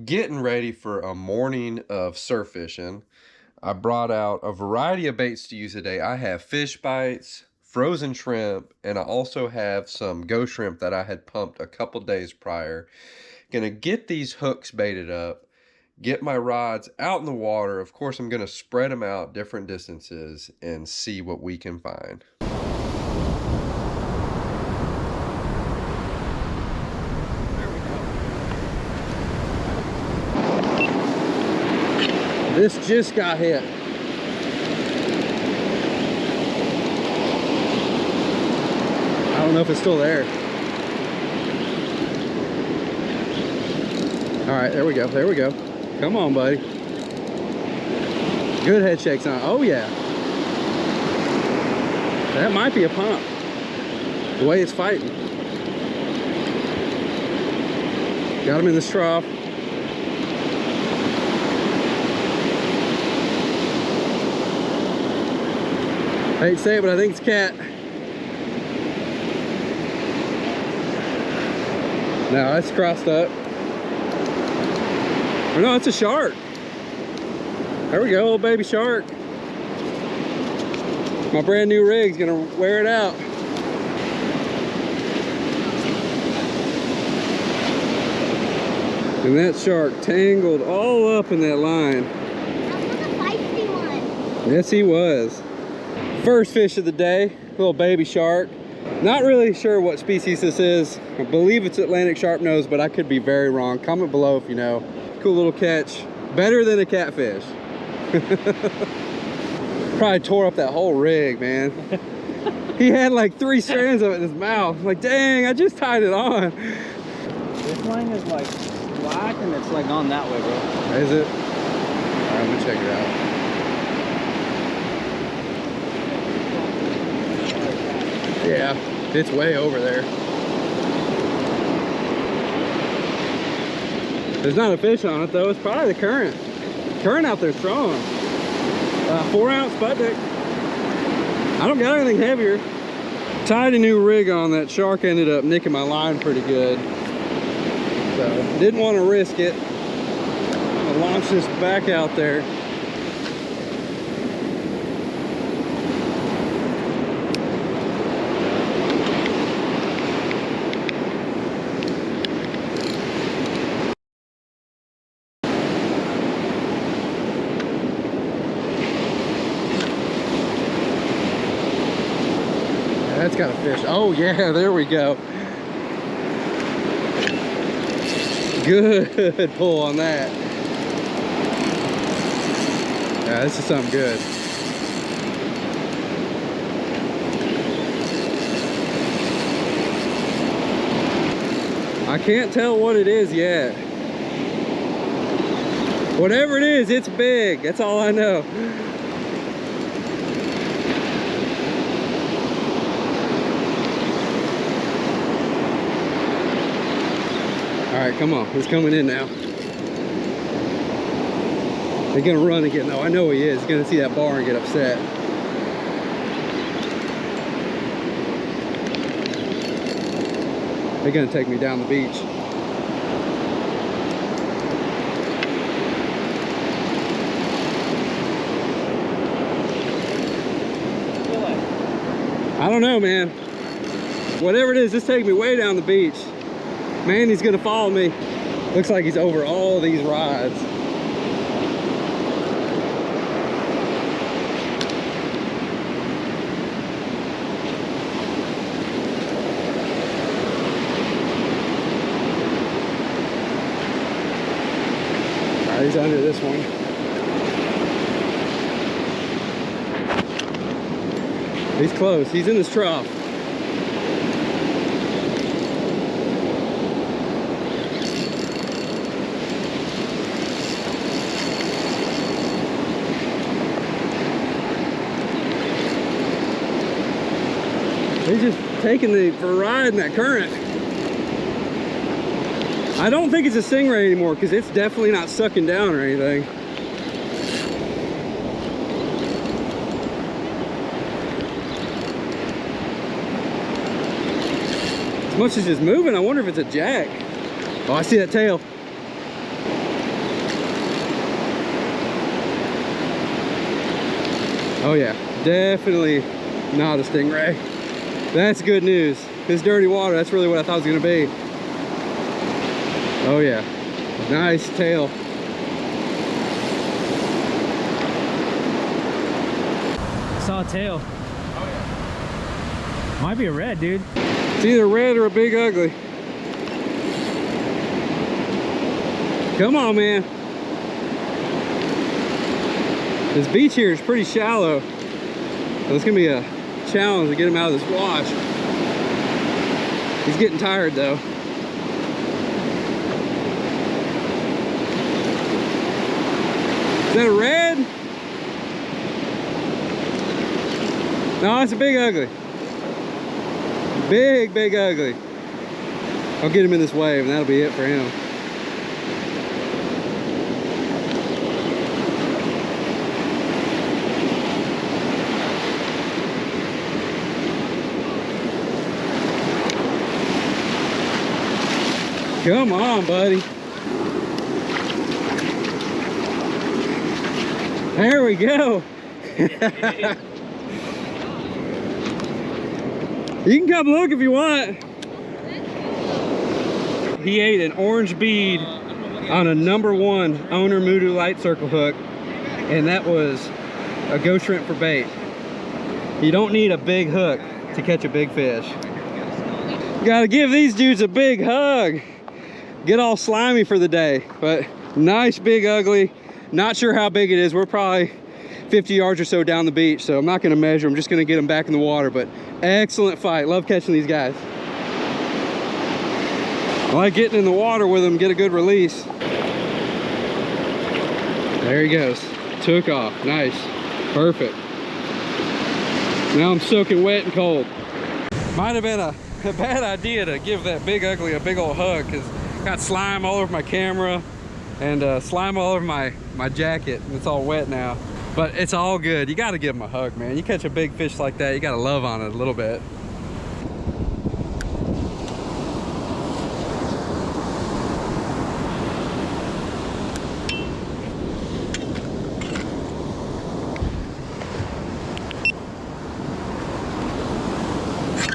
getting ready for a morning of surf fishing. I brought out a variety of baits to use today. I have fish bites, frozen shrimp, and I also have some ghost shrimp that I had pumped a couple days prior. Gonna get these hooks baited up, get my rods out in the water. Of course, I'm gonna spread them out different distances and see what we can find. This just got hit. I don't know if it's still there. All right, there we go, there we go. Come on, buddy. Good head shakes on. Oh yeah. That might be a pump. The way it's fighting. Got him in this trough. I hate to say it, but I think it's a cat. No, it's crossed up. Or no, it's a shark. There we go, little baby shark. My brand new rig's gonna wear it out. And that shark tangled all up in that line. That was a feisty one. Yes, he was. First fish of the day, little baby shark. Not really sure what species this is. I believe it's Atlantic sharpnose, but I could be very wrong. Comment below if you know. Cool little catch. Better than a catfish. Probably tore up that whole rig, man. He had like 3 strands of it in his mouth. Like, dang, I just tied it on. This line is like black and it's like on that way, bro. Is it? All right, I'm gonna check it out. Yeah, it's way over there. There's not a fish on it though. It's probably the current. Current out there strong. 4-ounce Sputnik. I don't got anything heavier. Tied a new rig on. That shark ended up nicking my line pretty good. So didn't want to risk it. I'm gonna launch this back out there. That's got a fish. Oh yeah, there we go. Good pull on that. Yeah, this is something good. I can't tell what it is yet. Whatever it is, it's big. That's all I know. All right, come on, he's coming in now. He's gonna run again. No, I know he is. He's gonna see that bar and get upset. They're gonna take me down the beach. I don't know, man. Whatever it is, just take me way down the beach. Man, he's gonna follow me. Looks like he's over all these rods. All right, he's under this one. He's close, he's in this trough. He's just taking for a ride in that current. I don't think it's a stingray anymore because it's definitely not sucking down or anything. As much as it's moving, I wonder if it's a jack. Oh, I see that tail. Oh yeah, definitely not a stingray. That's good news. This dirty water, that's really what I thought it was gonna be. Oh yeah, nice tail. Saw a tail. Oh yeah. Might be a red, dude. It's either red or a big ugly. Come on, man. This beach here is pretty shallow. So it's gonna be a challenge to get him out of this wash. He's getting tired though. Is that a red? No, it's a big ugly. Big ugly. I'll get him in this wave and that'll be it for him. Come on, buddy. There we go. You can come look if you want. He ate an orange bead on a #1 owner Mutu light circle hook, and that was a ghost shrimp for bait. You don't need a big hook to catch a big fish. Gotta give these dudes a big hug. Get all slimy for the day, but nice big ugly. Not sure how big it is. We're probably 50 yards or so down the beach, so I'm not gonna measure. I'm just gonna get them back in the water, but excellent fight. Love catching these guys. I like getting in the water with them, get a good release. There he goes. Took off. Nice. Perfect. Now I'm soaking wet and cold. Might have been a bad idea to give that big ugly a big old hug, because got slime all over my camera and slime all over my jacket. It's all wet now, but it's all good. You got to give them a hug, man. You catch a big fish like that, you got to love on it a little bit.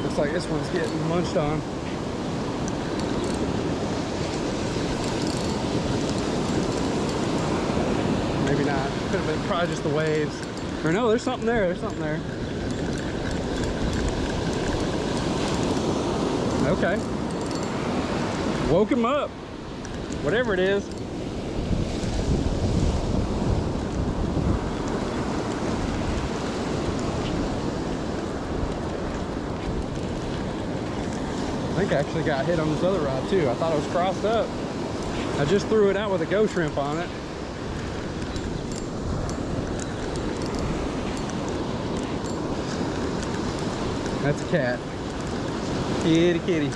Looks like this one's getting munched on. Maybe not. Could have been probably just the waves. Or no, there's something there. There's something there. Okay. Woke him up. Whatever it is. I think I actually got hit on this other rod too. I thought it was crossed up. I just threw it out with a ghost shrimp on it. That's a cat. Kitty, kitty.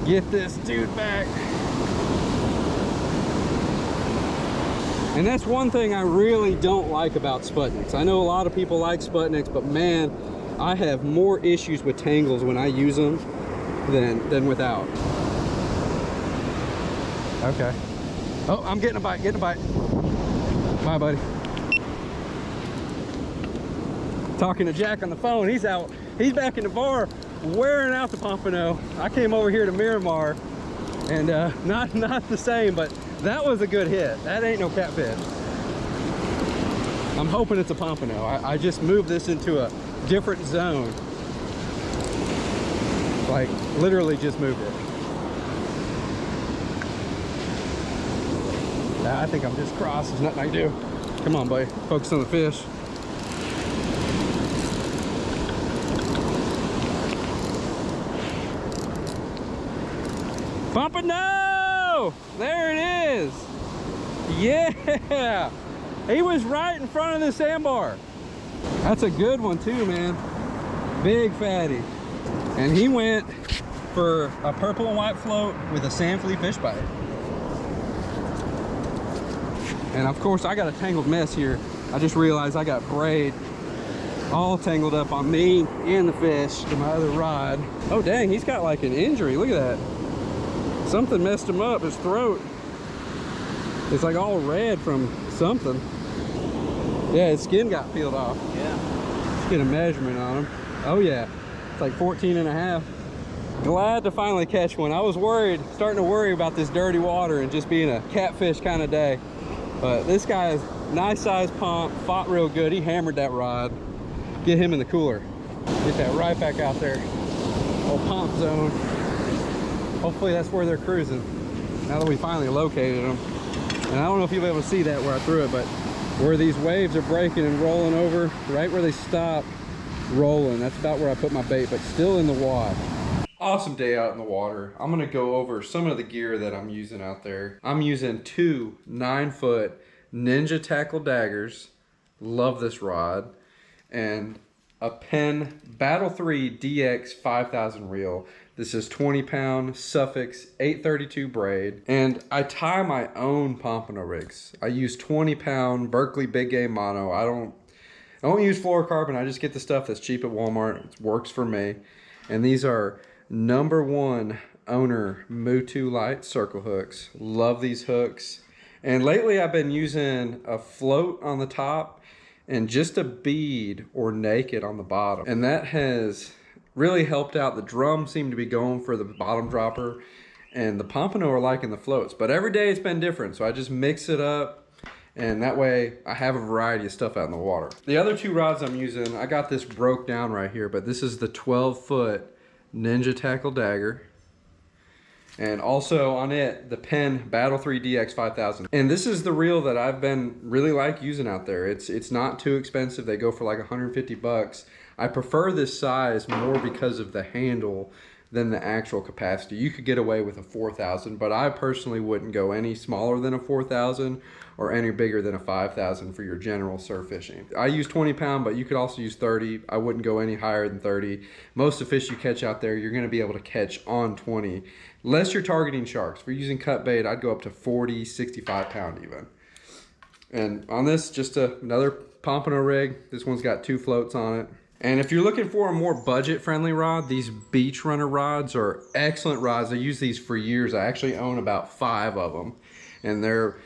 Get this dude back. And that's one thing I really don't like about Sputniks. I know a lot of people like Sputniks, but man, I have more issues with tangles when I use them than without. Okay. Oh, I'm getting a bite, getting a bite. Bye, buddy. Talking to Jack on the phone. He's out. He's back in the bar wearing out the pompano. I came over here to Miramar and not the same, but that was a good hit. That ain't no catfish. I'm hoping it's a pompano. I just moved this into a different zone. Like literally just moved it. I think I'm just cross. There's nothing I can do. Come on, buddy. Focus on the fish. Pompano! There it is. Yeah! He was right in front of the sandbar. That's a good one too, man. Big fatty. And he went for a purple and white float with a sand flea fish bite. And of course I got a tangled mess here. I just realized I got braid all tangled up on me and the fish to my other rod. Oh dang, he's got like an injury. Look at that. Something messed him up, his throat. It's like all red from something. Yeah, his skin got peeled off. Yeah. Let's get a measurement on him. Oh yeah, it's like 14 and a half. Glad to finally catch one. I was worried, starting to worry about this dirty water and just being a catfish kind of day. But this guy is nice sized pump, fought real good. He hammered that rod. Get him in the cooler. Get that right back out there. Old pump zone. Hopefully that's where they're cruising. Now that we finally located them. And I don't know if you'll be able to see that where I threw it, but where these waves are breaking and rolling over, right where they stop rolling, that's about where I put my bait, but still in the water. Awesome day out in the water. I'm gonna go over some of the gear that I'm using out there. I'm using two 9-foot Ninja Tackle Daggers. Love this rod. And a Penn Battle 3 DX 5000 reel. This is 20-pound Sufix 832 braid. And I tie my own pompano rigs. I use 20-pound Berkley big game mono. I don't use fluorocarbon. I just get the stuff that's cheap at Walmart. It works for me. And these are #1 owner Mutu light circle hooks. Love these hooks. And lately I've been using a float on the top and just a bead or naked on the bottom. And that has really helped out. The drums seem to be going for the bottom dropper, and the pompano are liking the floats. But every day it's been different, so I just mix it up, and that way I have a variety of stuff out in the water. The other two rods I'm using, I got this broke down right here, but this is the 12-foot Ninja Tackle Dagger. And also on it, the Penn Battle 3 DX 5000. And this is the reel that I've been really like using out there. It's not too expensive. They go for like 150 bucks. I prefer this size more because of the handle than the actual capacity. You could get away with a 4,000, but I personally wouldn't go any smaller than a 4,000 or any bigger than a 5,000 for your general surf fishing. I use 20-pound, but you could also use 30. I wouldn't go any higher than 30. Most of the fish you catch out there, you're gonna be able to catch on 20. Unless you're targeting sharks. If you're using cut bait, I'd go up to 40, 65-pound even. And on this, just another pompano rig. This one's got 2 floats on it. And if you're looking for a more budget-friendly rod, these Beach Runner rods are excellent rods. I use these for years. I actually own about 5 of them. And they're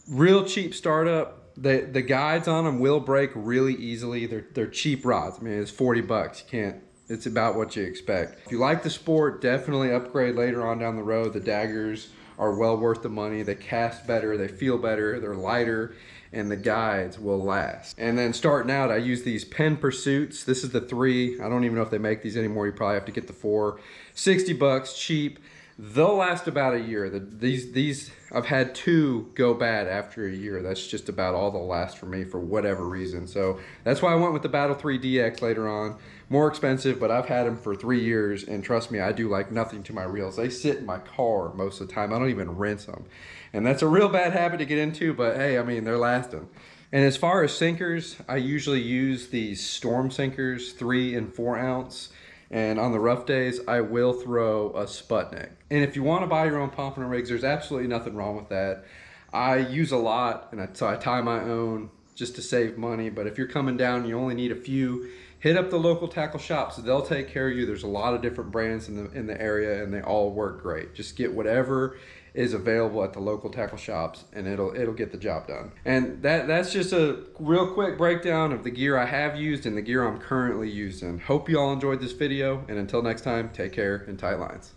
real cheap startup. The guides on them will break really easily. They're cheap rods. I mean, it's 40 bucks. You can't, it's about what you expect. If you like the sport, definitely upgrade later on down the road. The daggers are well worth the money. They cast better, they feel better, they're lighter, and the guides will last. And then starting out, I use these Penn Pursuits. This is the 3. I don't even know if they make these anymore. You probably have to get the 4. 60 bucks, cheap. They'll last about a year. These I've had 2 go bad after a year. That's just about all they'll last for me for whatever reason. So that's why I went with the Battle 3 DX later on. More expensive, but I've had them for 3 years, and trust me, I do like nothing to my reels. They sit in my car most of the time. I don't even rinse them. And that's a real bad habit to get into, but hey, I mean, they're lasting. And as far as sinkers, I usually use these Storm sinkers, 3 and 4 ounce. And on the rough days, I will throw a Sputnik. And if you want to buy your own pompano rigs, there's absolutely nothing wrong with that. I use a lot, and so I tie my own just to save money. But if you're coming down, you only need a few. Hit up the local tackle shops. They'll take care of you. There's a lot of different brands in the area, and they all work great. Just get whatever is available at the local tackle shops, and it'll get the job done. And that's just a real quick breakdown of the gear I have used and the gear I'm currently using. Hope you all enjoyed this video, and until next time, take care and tight lines.